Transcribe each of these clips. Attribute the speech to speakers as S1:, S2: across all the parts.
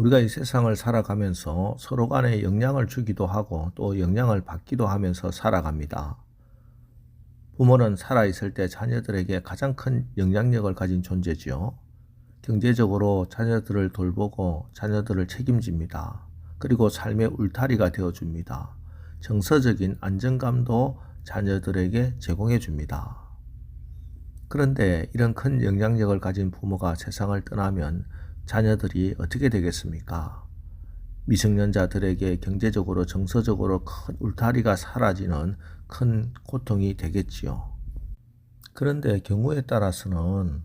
S1: 우리가 이 세상을 살아가면서 서로 간에 영향을 주기도 하고 또 영향을 받기도 하면서 살아갑니다. 부모는 살아있을 때 자녀들에게 가장 큰 영향력을 가진 존재지요. 경제적으로 자녀들을 돌보고 자녀들을 책임집니다. 그리고 삶의 울타리가 되어줍니다. 정서적인 안정감도 자녀들에게 제공해 줍니다. 그런데 이런 큰 영향력을 가진 부모가 세상을 떠나면 자녀들이 어떻게 되겠습니까? 미성년자들에게 경제적으로 정서적으로 큰 울타리가 사라지는 큰 고통이 되겠지요. 그런데 경우에 따라서는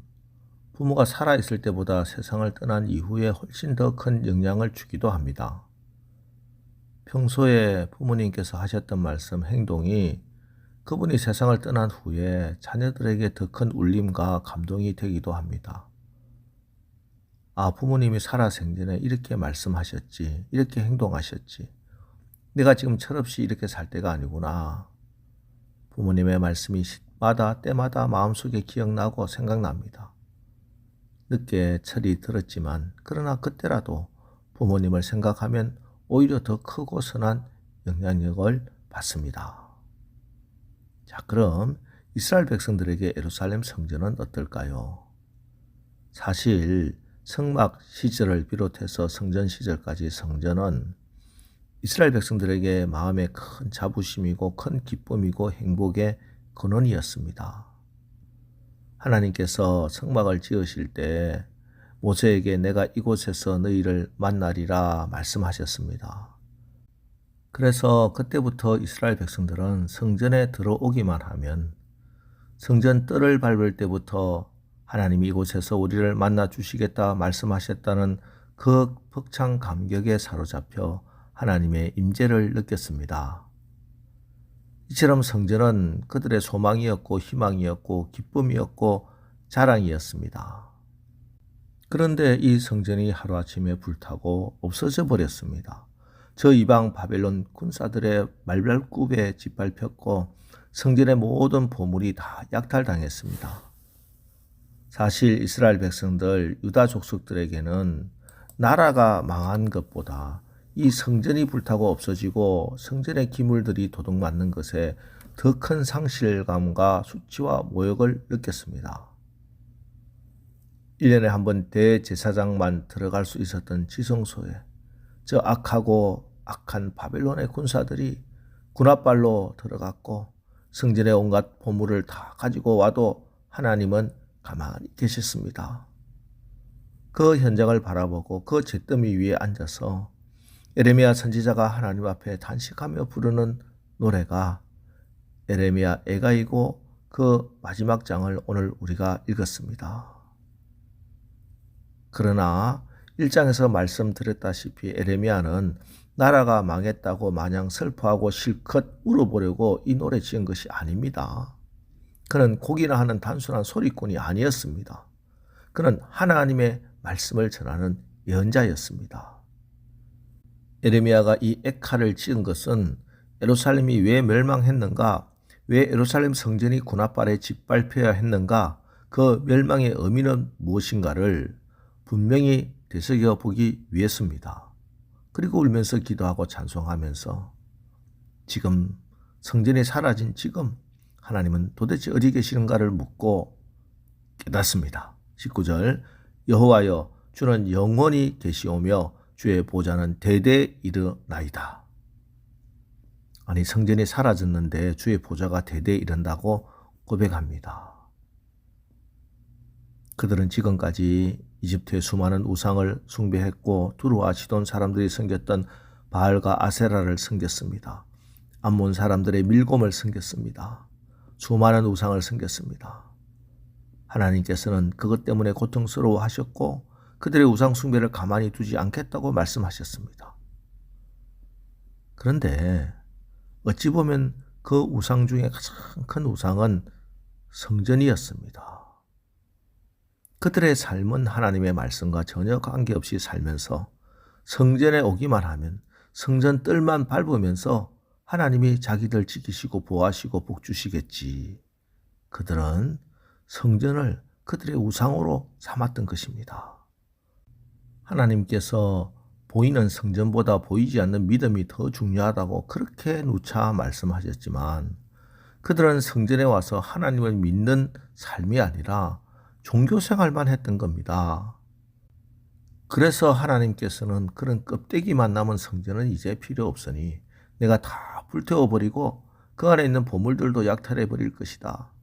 S1: 부모가 살아있을 때보다 세상을 떠난 이후에 훨씬 더 큰 영향을 주기도 합니다. 평소에 부모님께서 하셨던 말씀, 행동이 그분이 세상을 떠난 후에 자녀들에게 더 큰 울림과 감동이 되기도 합니다. 아, 부모님이 살아 생전에 이렇게 말씀하셨지, 이렇게 행동하셨지. 내가 지금 철없이 이렇게 살 때가 아니구나. 부모님의 말씀이 시마다 때마다 마음속에 기억나고 생각납니다. 늦게 철이 들었지만 그러나 그때라도 부모님을 생각하면 오히려 더 크고 선한 영향력을 받습니다. 자, 그럼 이스라엘 백성들에게 예루살렘 성전은 어떨까요? 사실 성막 시절을 비롯해서 성전 시절까지 성전은 이스라엘 백성들에게 마음의 큰 자부심이고 큰 기쁨이고 행복의 근원이었습니다. 하나님께서 성막을 지으실 때 모세에게 내가 이곳에서 너희를 만나리라 말씀하셨습니다. 그래서 그때부터 이스라엘 백성들은 성전에 들어오기만 하면 성전 뜰을 밟을 때부터 하나님이 이곳에서 우리를 만나 주시겠다 말씀하셨다는 그 벅찬 감격에 사로잡혀 하나님의 임재를 느꼈습니다. 이처럼 성전은 그들의 소망이었고 희망이었고 기쁨이었고 자랑이었습니다. 그런데 이 성전이 하루아침에 불타고 없어져 버렸습니다. 저 이방 바벨론 군사들의 말발굽에 짓밟혔고 성전의 모든 보물이 다 약탈당했습니다. 사실 이스라엘 백성들, 유다 족속들에게는 나라가 망한 것보다 이 성전이 불타고 없어지고 성전의 기물들이 도둑맞는 것에 더 큰 상실감과 수치와 모욕을 느꼈습니다. 1년에 한 번 대제사장만 들어갈 수 있었던 지성소에 저 악하고 악한 바벨론의 군사들이 군합발로 들어갔고 성전의 온갖 보물을 다 가지고 와도 하나님은 가만히 계셨습니다. 그 현장을 바라보고 그 잿더미 위에 앉아서 에레미야 선지자가 하나님 앞에 단식하며 부르는 노래가 에레미야 애가이고 그 마지막 장을 오늘 우리가 읽었습니다. 그러나 1장에서 말씀드렸다시피 에레미야는 나라가 망했다고 마냥 슬퍼하고 실컷 울어보려고 이 노래 지은 것이 아닙니다. 그는 곡이나 하는 단순한 소리꾼이 아니었습니다. 그는 하나님의 말씀을 전하는 예언자였습니다. 에레미야가 이 액화를 지은 것은 예루살렘이 왜 멸망했는가, 왜 예루살렘 성전이 군합발에 짓밟혀야 했는가, 그 멸망의 의미는 무엇인가를 분명히 되새겨 보기 위해서입니다. 그리고 울면서 기도하고 찬송하면서 지금 성전이 사라진 지금 하나님은 도대체 어디 계시는가를 묻고 깨닫습니다. 19절 여호와여 주는 영원히 계시오며 주의 보좌는 대대 이르나이다. 아니 성전이 사라졌는데 주의 보좌가 대대 이른다고 고백합니다. 그들은 지금까지 이집트의 수많은 우상을 숭배했고 두루와 시돈 사람들이 섬겼던 바알과 아세라를 섬겼습니다. 암몬 사람들의 밀곰을 섬겼습니다. 수많은 우상을 섬겼습니다. 하나님께서는 그것 때문에 고통스러워하셨고 그들의 우상 숭배를 가만히 두지 않겠다고 말씀하셨습니다. 그런데 어찌 보면 그 우상 중에 가장 큰 우상은 성전이었습니다. 그들의 삶은 하나님의 말씀과 전혀 관계없이 살면서 성전에 오기만 하면 성전 뜰만 밟으면서 하나님이 자기들 지키시고 보호하시고 복주시겠지. 그들은 성전을 그들의 우상으로 삼았던 것입니다. 하나님께서 보이는 성전보다 보이지 않는 믿음이 더 중요하다고 그렇게 누차 말씀하셨지만 그들은 성전에 와서 하나님을 믿는 삶이 아니라 종교 생활만 했던 겁니다. 그래서 하나님께서는 그런 껍데기만 남은 성전은 이제 필요 없으니 내가 다 불태워버리고 그 안에 있는 보물들도 약탈해버릴 것이다.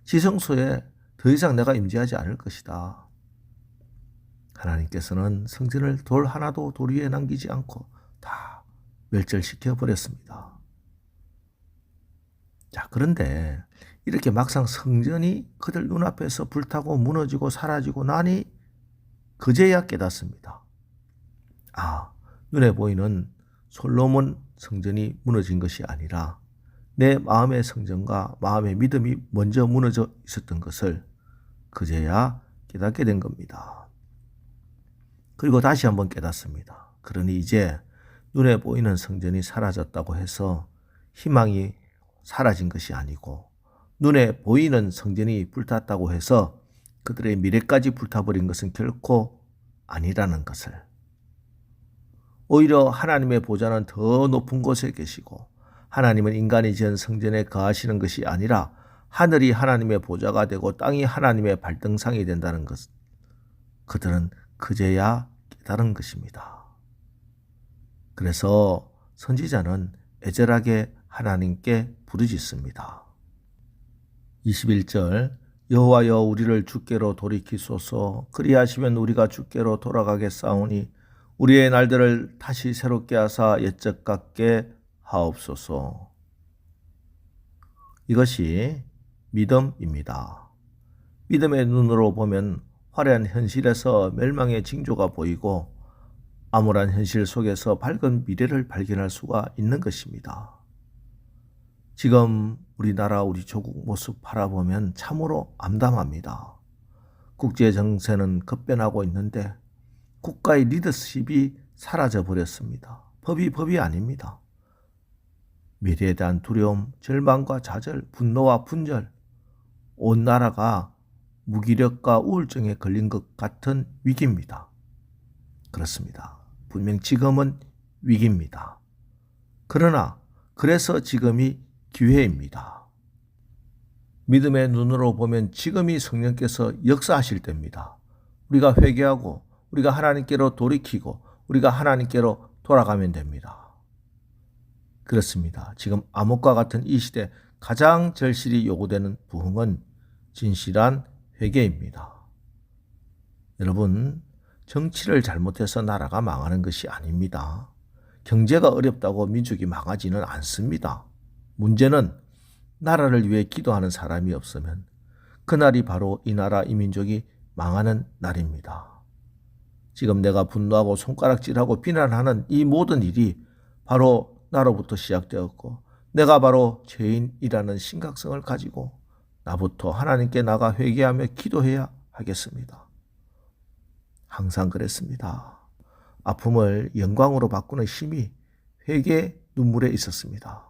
S1: 지성소에 더 이상 내가 임재하지 않을 것이다. 하나님께서는 성전을 돌 하나도 돌 위에 남기지 않고 다 멸절시켜 버렸습니다. 자, 그런데 이렇게 막상 성전이 그들 눈앞에서 불타고 무너지고 사라지고 나니 그제야 깨닫습니다. 아, 눈에 보이는 솔로몬 성전이 무너진 것이 아니라 내 마음의 성전과 마음의 믿음이 먼저 무너져 있었던 것을 그제야 깨닫게 된 겁니다. 그리고 다시 한번 깨닫습니다. 그러니 이제 눈에 보이는 성전이 사라졌다고 해서 희망이 사라진 것이 아니고 눈에 보이는 성전이 불탔다고 해서 그들의 미래까지 불타버린 것은 결코 아니라는 것을, 오히려 하나님의 보좌는 더 높은 곳에 계시고 하나님은 인간이 지은 성전에 거하시는 것이 아니라 하늘이 하나님의 보좌가 되고 땅이 하나님의 발등상이 된다는 것, 그들은 그제야 깨달은 것입니다. 그래서 선지자는 애절하게 하나님께 부르짖습니다. 21절 여호와여 우리를 주께로 돌이키소서. 그리하시면 우리가 주께로 돌아가겠사오니 우리의 날들을 다시 새롭게 하사 옛적 같게 하옵소서. 이것이 믿음입니다. 믿음의 눈으로 보면 화려한 현실에서 멸망의 징조가 보이고 암울한 현실 속에서 밝은 미래를 발견할 수가 있는 것입니다. 지금 우리나라 우리 조국 모습 바라보면 참으로 암담합니다. 국제 정세는 급변하고 있는데 국가의 리더십이 사라져 버렸습니다. 법이 아닙니다. 미래에 대한 두려움, 절망과 좌절, 분노와 분절, 온 나라가 무기력과 우울증에 걸린 것 같은 위기입니다. 그렇습니다. 분명 지금은 위기입니다. 그러나 그래서 지금이 기회입니다. 믿음의 눈으로 보면 지금이 성령께서 역사하실 때입니다. 우리가 회개하고 우리가 하나님께로 돌이키고 우리가 하나님께로 돌아가면 됩니다. 그렇습니다. 지금 암흑과 같은 이 시대 가장 절실히 요구되는 부흥은 진실한 회개입니다. 여러분, 정치를 잘못해서 나라가 망하는 것이 아닙니다. 경제가 어렵다고 민족이 망하지는 않습니다. 문제는 나라를 위해 기도하는 사람이 없으면 그날이 바로 이 나라 이 민족이 망하는 날입니다. 지금 내가 분노하고 손가락질하고 비난하는 이 모든 일이 바로 나로부터 시작되었고 내가 바로 죄인이라는 심각성을 가지고 나부터 하나님께 나가 회개하며 기도해야 하겠습니다. 항상 그랬습니다. 아픔을 영광으로 바꾸는 힘이 회개의 눈물에 있었습니다.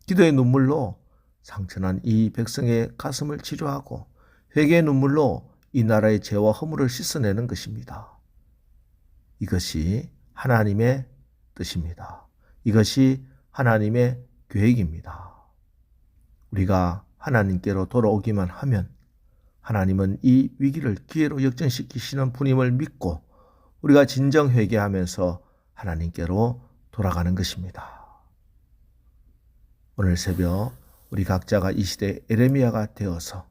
S1: 기도의 눈물로 상처난 이 백성의 가슴을 치료하고 회개의 눈물로 이 나라의 죄와 허물을 씻어내는 것입니다. 이것이 하나님의 뜻입니다. 이것이 하나님의 계획입니다. 우리가 하나님께로 돌아오기만 하면 하나님은 이 위기를 기회로 역전시키시는 분임을 믿고 우리가 진정 회개하면서 하나님께로 돌아가는 것입니다. 오늘 새벽 우리 각자가 이 시대 에레미야가 되어서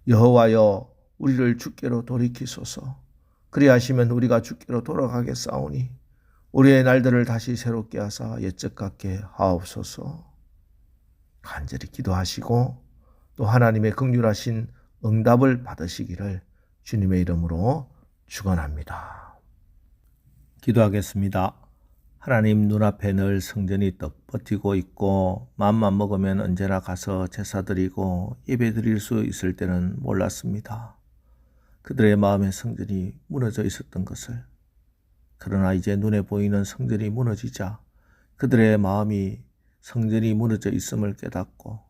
S1: 여호와여 우리를 주께로 돌이키소서. 그리하시면 우리가 주께로 돌아가겠사오니 우리의 날들을 다시 새롭게 하사 옛적 같게 하옵소서. 간절히 기도하시고 또 하나님의 긍휼하신 응답을 받으시기를 주님의 이름으로 축원합니다. 기도하겠습니다. 하나님, 눈앞에 늘 성전이 떡 버티고 있고 맘만 먹으면 언제나 가서 제사 드리고 예배 드릴 수 있을 때는 몰랐습니다. 그들의 마음의 성전이 무너져 있었던 것을. 그러나 이제 눈에 보이는 성전이 무너지자 그들의 마음이 성전이 무너져 있음을 깨닫고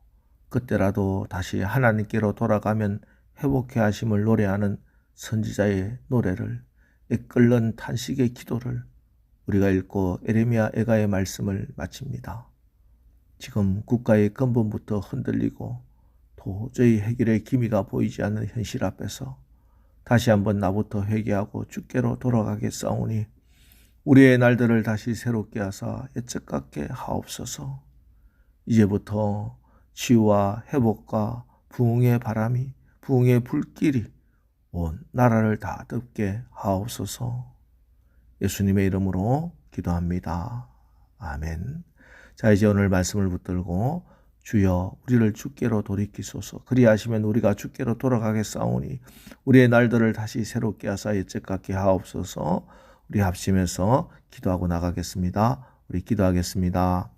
S1: 그때라도 다시 하나님께로 돌아가면 회복해 하심을 노래하는 선지자의 노래를, 이끌는 탄식의 기도를 우리가 읽고 에레미야 애가의 말씀을 마칩니다. 지금 국가의 근본부터 흔들리고 도저히 해결의 기미가 보이지 않는 현실 앞에서 다시 한번 나부터 회개하고 주께로 돌아가겠사오니 우리의 날들을 다시 새롭게 하사 옛적 같게 하옵소서. 이제부터 치유와 회복과 부흥의 바람이, 부흥의 불길이 온 나라를 다 덮게 하옵소서. 예수님의 이름으로 기도합니다. 아멘. 자, 이제 오늘 말씀을 붙들고 주여 우리를 주께로 돌이키소서. 그리하시면 우리가 주께로 돌아가겠사오니 우리의 날들을 다시 새롭게 하사 옛적 같게 하옵소서. 우리 합심해서 기도하고 나가겠습니다. 우리 기도하겠습니다.